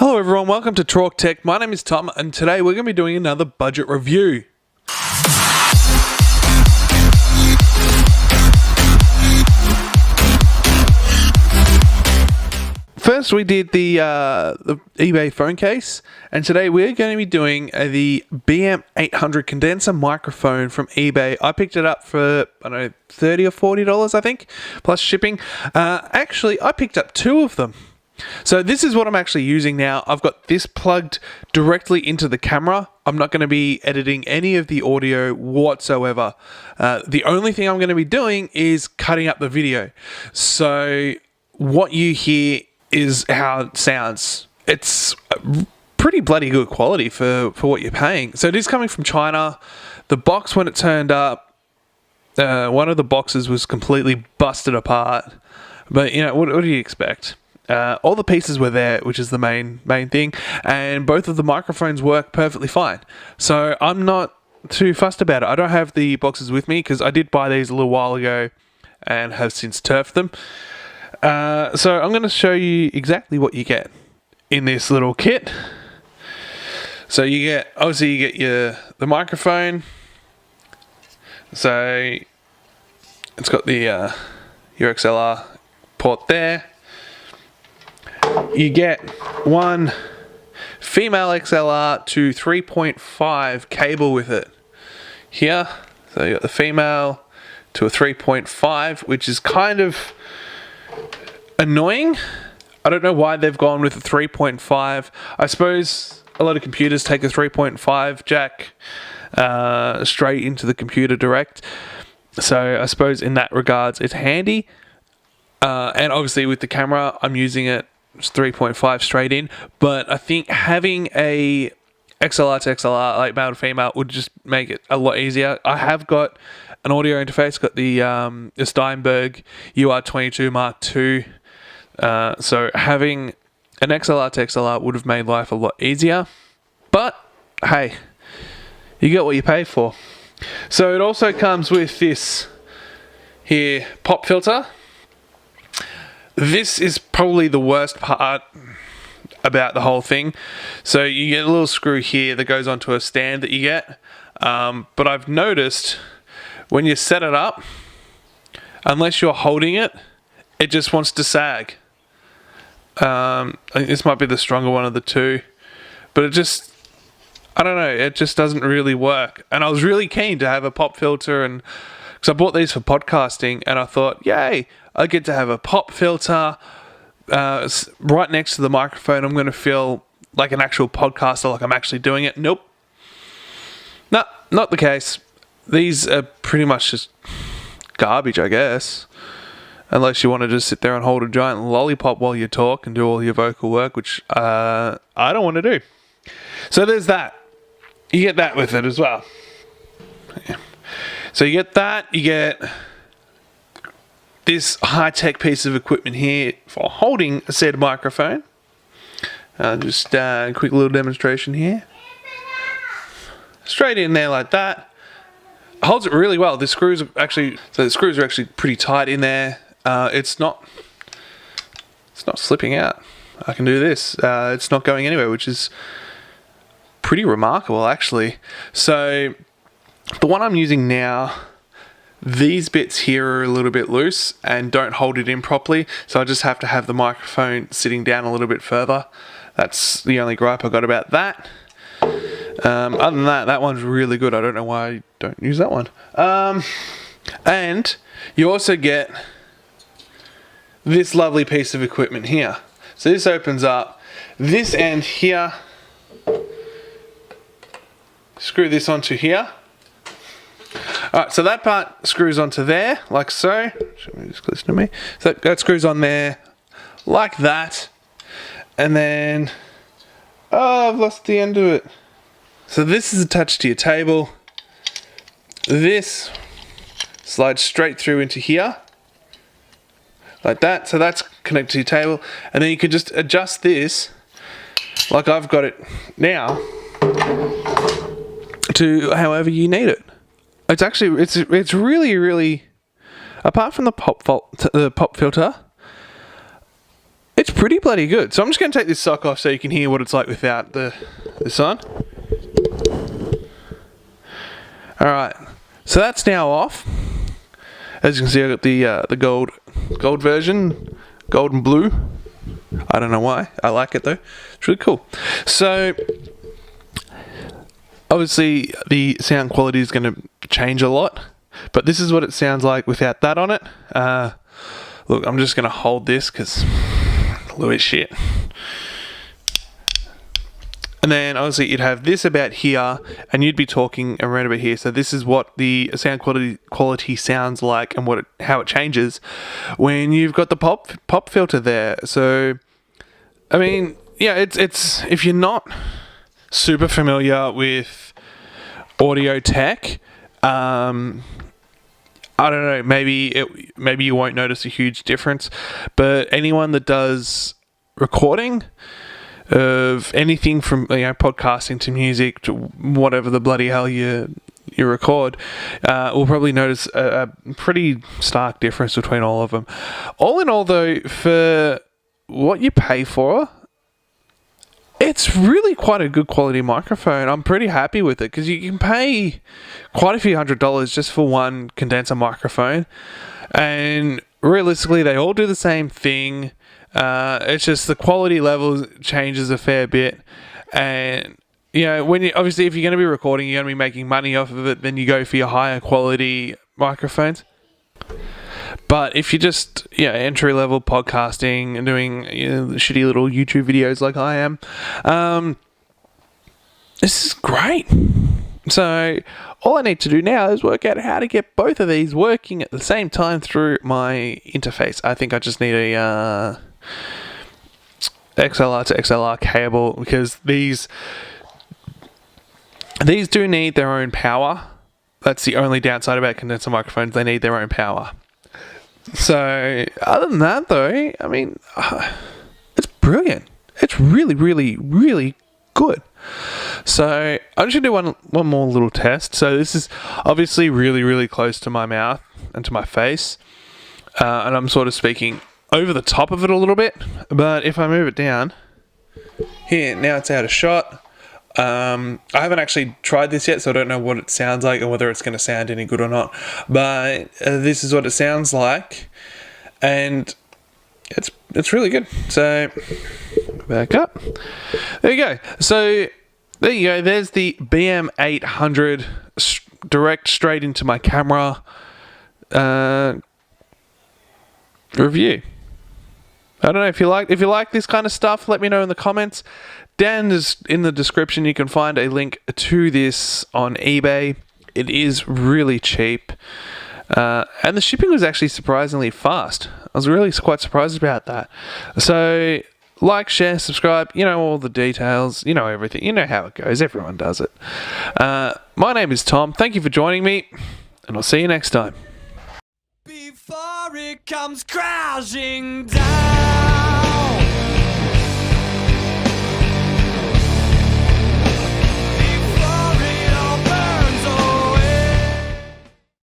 Hello everyone, welcome to Trorc Tech. My name is Tom and today we're going to be doing another budget review. First we did the eBay phone case, and today we're going to be doing the BM800 condenser microphone from eBay. I picked it up for, I don't know, $30 or $40 I think, plus shipping. Actually, I picked up two of them. So this is what I'm actually using now. I've got this plugged directly into the camera. I'm not going to be editing any of the audio whatsoever. The only thing I'm going to be doing is cutting up the video. So what you hear is how it sounds. It's pretty bloody good quality for what you're paying. So it is coming from China. The box, when it turned up, one of the boxes was completely busted apart. But you know, what do you expect? All the pieces were there, which is the main thing, and both of the microphones work perfectly fine. So I'm not too fussed about it. I don't have the boxes with me because I did buy these a little while ago and have since turfed them. So I'm going to show you exactly what you get in this little kit. So you get, obviously you get the microphone. So it's got the your XLR port there. You get one female XLR to 3.5 cable with it here. So you got the female to a 3.5, which is kind of annoying. I don't know why they've gone with a 3.5. I suppose a lot of computers take a 3.5 jack straight into the computer direct. So I suppose in that regards it's handy. And obviously with the camera, I'm using it 3.5 straight in, but I think having a XLR to XLR, like male to female, would just make it a lot easier. I have got an audio interface, got the Steinberg UR22 Mark II, so having an XLR to XLR would have made life a lot easier, but hey, you get what you pay for. So it also comes with this here pop filter. This is probably the worst part about the whole thing. So you get a little screw here that goes onto a stand that you get. But I've noticed when you set it up, unless you're holding it, it just wants to sag. I think this might be the stronger one of the two. But it just, I don't know, it just doesn't really work. And I was really keen to have a pop filter, and because I bought these for podcasting, and I thought, yay, I get to have a pop filter right next to the microphone. I'm going to feel like an actual podcaster, like I'm actually doing it. Nope. No, not the case. These are pretty much just garbage, I guess. Unless you want to just sit there and hold a giant lollipop while you talk and do all your vocal work, which I don't want to do. So there's that. You get that with it as well. Yeah. So you get that, you get this high-tech piece of equipment here for holding a said microphone. Just a quick little demonstration here. Straight in there like that. Holds it really well. The screws are actually pretty tight in there. It's not slipping out. I can do this. It's not going anywhere, which is pretty remarkable actually. So the one I'm using now, these bits here are a little bit loose and don't hold it in properly, so I just have to have the microphone sitting down a little bit further. That's the only gripe I got about that. Other than that, that one's really good. I don't know why I don't use that one. And you also get this lovely piece of equipment here. So this opens up this end here. Screw this onto here. Alright, so that part screws onto there, like so. Should we just listen to me? So that screws on there, like that. And then, oh, I've lost the end of it. So this is attached to your table. This slides straight through into here, like that. So that's connected to your table. And then you can just adjust this, like I've got it now, to however you need it. It's actually, it's really, apart from the pop filter, It's pretty bloody good. So I'm just going to take this sock off so you can hear what it's like without this on. Alright, so that's now off. As you can see, I've got the gold version, gold and blue. I don't know why. I like it though. It's really cool. So obviously the sound quality is going to change a lot, but this is what it sounds like without that on it. Look, I'm just going to hold this because look at shit. And then obviously you'd have this about here, and you'd be talking around about here. So this is what the sound quality sounds like, and how it changes when you've got the pop filter there. So, I mean, yeah, it's if you're not super familiar with audio tech, I don't know, maybe you won't notice a huge difference, but anyone that does recording of anything from podcasting to music to whatever the bloody hell you record, will probably notice a pretty stark difference between all of them. All in all, though, for what you pay for, it's really quite a good quality microphone. I'm pretty happy with it because you can pay quite a few $100s just for one condenser microphone, and realistically they all do the same thing. It's just the quality level changes a fair bit, and obviously if you're going to be recording, you're going to be making money off of it, then you go for your higher quality microphones. But if you're just entry level podcasting and doing shitty little YouTube videos like I am, this is great. So all I need to do now is work out how to get both of these working at the same time through my interface. I think I just need a XLR to XLR cable, because these do need their own power. That's the only downside about condenser microphones. They need their own power. So other than that, though, I mean, it's brilliant. It's really, really, really good. So I'm just going to do one more little test. So this is obviously really, really close to my mouth and to my face. And I'm sort of speaking over the top of it a little bit. But if I move it down, here, now it's out of shot. I haven't actually tried this yet, so I don't know what it sounds like or whether it's going to sound any good or not. But this is what it sounds like. And it's really good. So back up. There you go. So there you go. There's the BM800 direct straight into my camera review. I don't know if you like this kind of stuff. Let me know in the comments. Down in the description, you can find a link to this on eBay. It is really cheap. And the shipping was actually surprisingly fast. I was really quite surprised about that. So, like, share, subscribe, all the details, everything. You know how it goes. Everyone does it. My name is Tom. Thank you for joining me, and I'll see you next time. Before it comes crashing down.